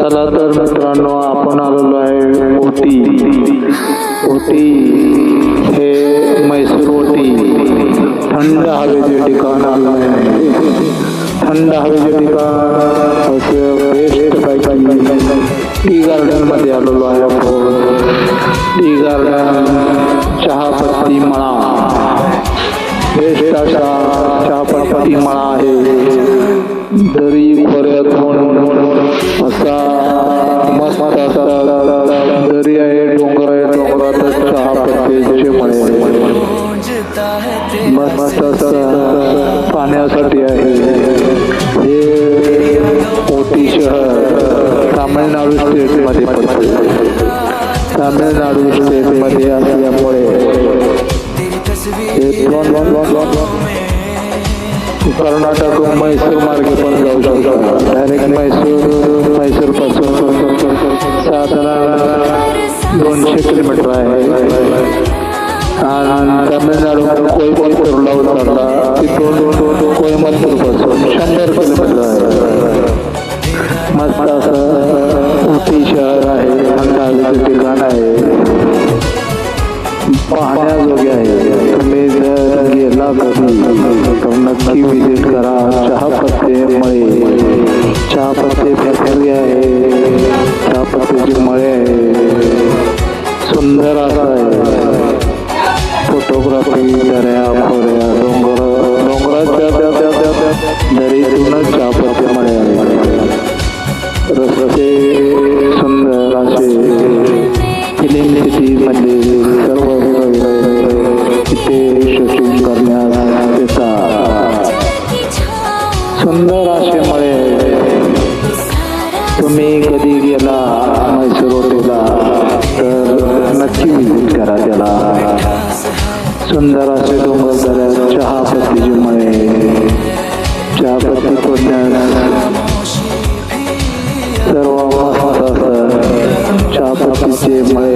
चला तर मित्रांनो, आपण आलेलो आहे ओटी हे म्हैसूर ओटी थंड हवेचे ठिकाण आलं आहे. थंड हवेचे ठिकाण असं बेस्ट पैकी टी गार्डन मध्ये आलेलो आहे आपण. टी गार्डन चहापत्ती मळा, बेस्ट असा चहापत्ती मळा आहे. दरी पर्यंत असा मस्त असा दरी आहे, डोंगर आहे, डोंगरात चहापत्तीचे मळे मस्त असं पाण्यासाठी आहे. हे ओटी शहर तामिळनाडू स्टेटमध्ये पडते. तामिळनाडू स्टेटमध्ये असल्यामुळे कर्नाटक म्हैसूर मार्गे पण जाऊ शकतो. डायरेक्ट म्हैसूर पासून साधारण 200 किलोमीटर आहे. आणि तामिळनाडू कोयंबतूरला उतरला, तिथून कोयंबतूर पासून 100 किलोमीटर आहे. मस्त असं उटी शहर आहे, थंड हवेचे ठिकाण आहे, पाहण्याजोगे आहे. तुम्ही जर गेला कधी तर नक्की विजिट करा. चहापत्ती मळे, चहापत्ती फॅक्टरी आहे, चहापत्तीचे मळे आहे. सुंदर असं आहे. फोटोग्राफी, दऱ्या खोऱ्या, डोंगराच्या दरीतूनच चहापत्ती मळे आहे. रस्ते सुंदर असे फिल्म सिटी मध्ये सर्व तिथे शूटिंग करण्यात येतात. सुंदर असे मळे. तुम्ही कधी गेला म्हैसूर ओटीला तर नक्की विजिट करा त्याला. सुंदर असे डोंगर दऱ्या, चहापत्तीचे मळे, चहापत्ती तोडण्यास सर्व मस्त असं चहापत्तीचे मळे,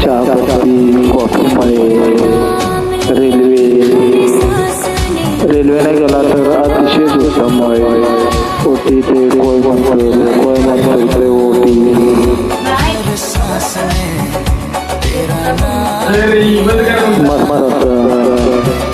चहापत्ती कॉफी मळे. रेल्वेने गेला तर अतिशय उत्तम आहे. ओटी ते कोयंबतूर, कोयंबतूर ते ओटी. मस्त असं